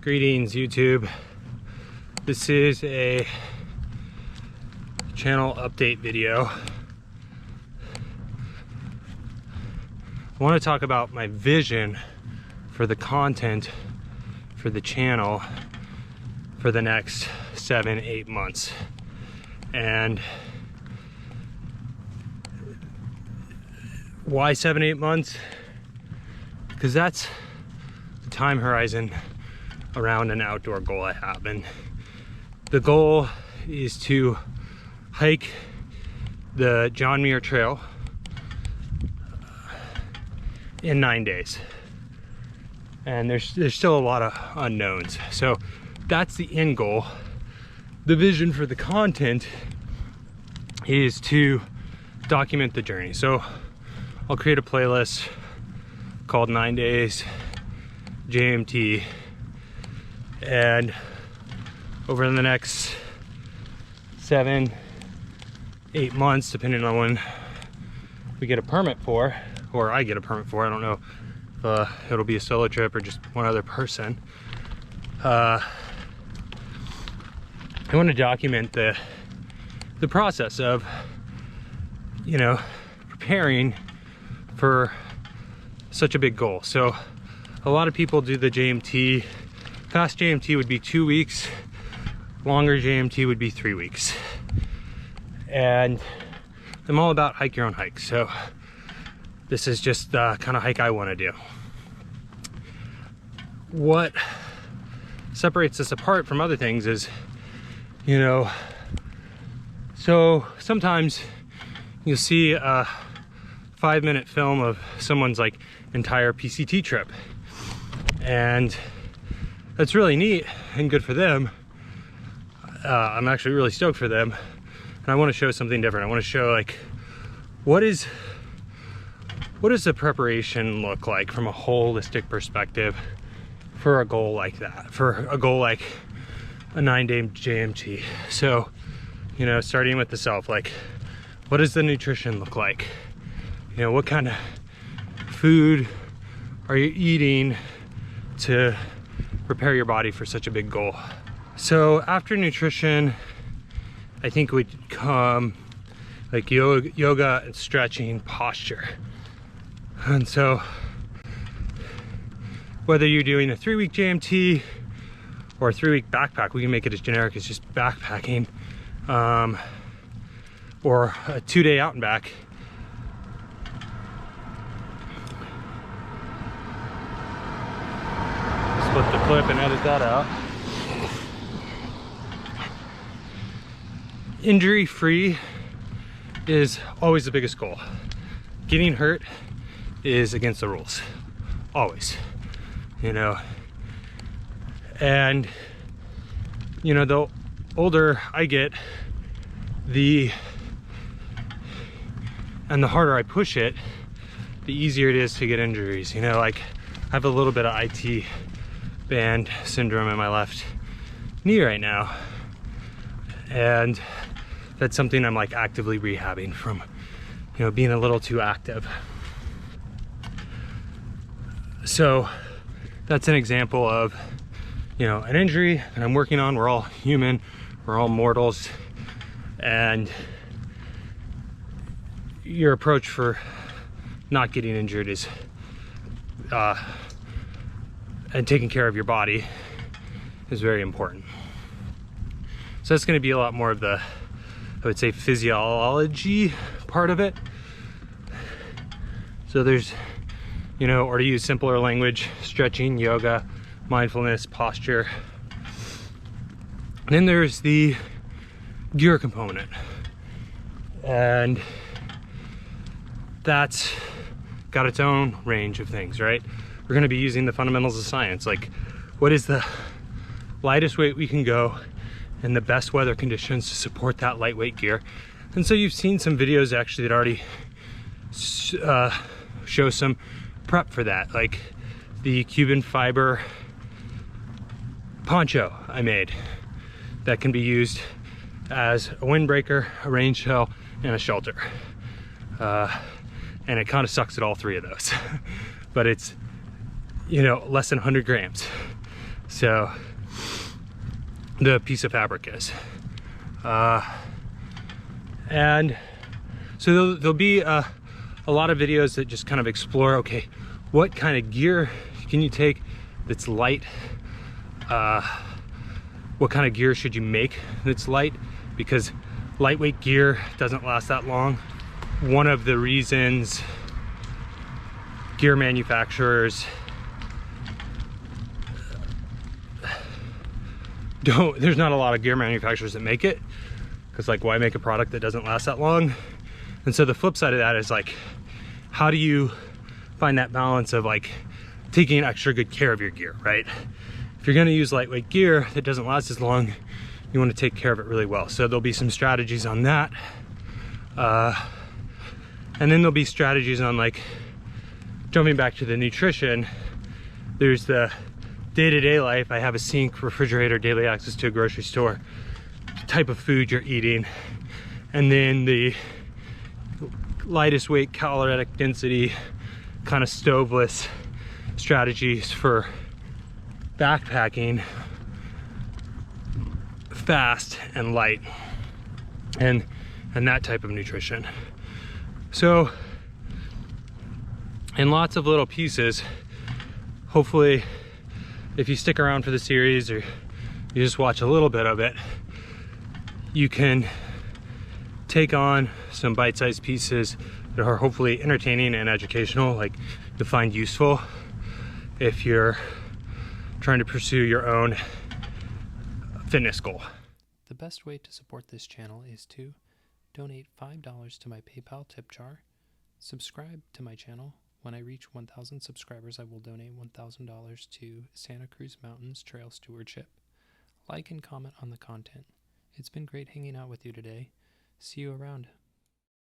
Greetings, YouTube. This is a channel update video. I want to talk about my vision for the content for the channel for the next 7-8 months. And why 7-8 months? Because that's the time horizon around an outdoor goal I have, and the goal is to hike the John Muir Trail in 9 days, and there's still a lot of unknowns, so that's the end goal. The vision for the content is to document the journey, so I'll create a playlist called 9 Days JMT, and over the next 7-8 months, depending on when we get a permit for, or I get a permit for, I don't know if it'll be a solo trip or just one other person, I want to document the process of, you know, preparing for such a big goal. So a lot of people do the JMT. Fast JMT would be 2 weeks, longer JMT would be 3 weeks. And I'm all about hike your own hike, so this is just the kind of hike I want to do. What separates us apart from other things is, you know, so sometimes you'll see a 5-minute film of someone's like entire PCT trip, and that's really neat and good for them. I'm actually really stoked for them, and I want to show something different. I want to show, like, what does the preparation look like from a holistic perspective for a goal like that, for a goal like a 9-day JMT. So, you know, starting with the self, like, what does the nutrition look like? You know, what kind of food are you eating to prepare your body for such a big goal? So after nutrition, I think would come like yoga and stretching, posture. And so whether you're doing a 3-week JMT or a 3-week backpack, we can make it as generic as just backpacking, or a 2-day out and back. Split the clip and edit that out. Injury free is always the biggest goal. Getting hurt is against the rules, always, you know. And you know, the older I get, the harder I push it, the easier it is to get injuries. You know, like, I have a little bit of IT band syndrome in my left knee right now, and that's something I'm like actively rehabbing from, you know, being a little too active. So that's an example of, you know, an injury that I'm working on. We're all human, we're all mortals, and your approach for not getting injured is and taking care of your body is very important. So that's going to be a lot more of the, I would say, physiology part of it. So there's, you know, or to use simpler language, stretching, yoga, mindfulness, posture. And then there's the gear component, and that's got its own range of things, right? We're going to be using the fundamentals of science, like what is the lightest weight we can go in the best weather conditions to support that lightweight gear. And so you've seen some videos actually that already show some prep for that, like the Cuban fiber poncho I made that can be used as a windbreaker, a rain shell, and a shelter. And it kind of sucks at all three of those. But it's, you know, less than 100 grams. So the piece of fabric is. And so there'll be a lot of videos that just kind of explore, okay, what kind of gear can you take that's light? What kind of gear should you make that's light? Because lightweight gear doesn't last that long. One of the reasons gear manufacturers there's not a lot of gear manufacturers that make it, because like, why make a product that doesn't last that long? And so the flip side of that is like, how do you find that balance of like taking extra good care of your gear, right? If you're gonna use lightweight gear that doesn't last as long, you wanna take care of it really well. So there'll be some strategies on that. And then there'll be strategies on like, jumping back to the nutrition, there's the day-to-day life. I have a sink, refrigerator, daily access to a grocery store, type of food you're eating, and then the lightest weight, caloric density, kind of stoveless strategies for backpacking, fast and light, and that type of nutrition. So in lots of little pieces, hopefully if you stick around for the series or you just watch a little bit of it, you can take on some bite-sized pieces that are hopefully entertaining and educational, like you'll find useful if you're trying to pursue your own fitness goal. The best way to support this channel is to donate $5 to my PayPal tip jar, subscribe to my channel. When I reach 1,000 subscribers, I will donate $1,000 to Santa Cruz Mountains Trail Stewardship. Like and comment on the content. It's been great hanging out with you today. See you around.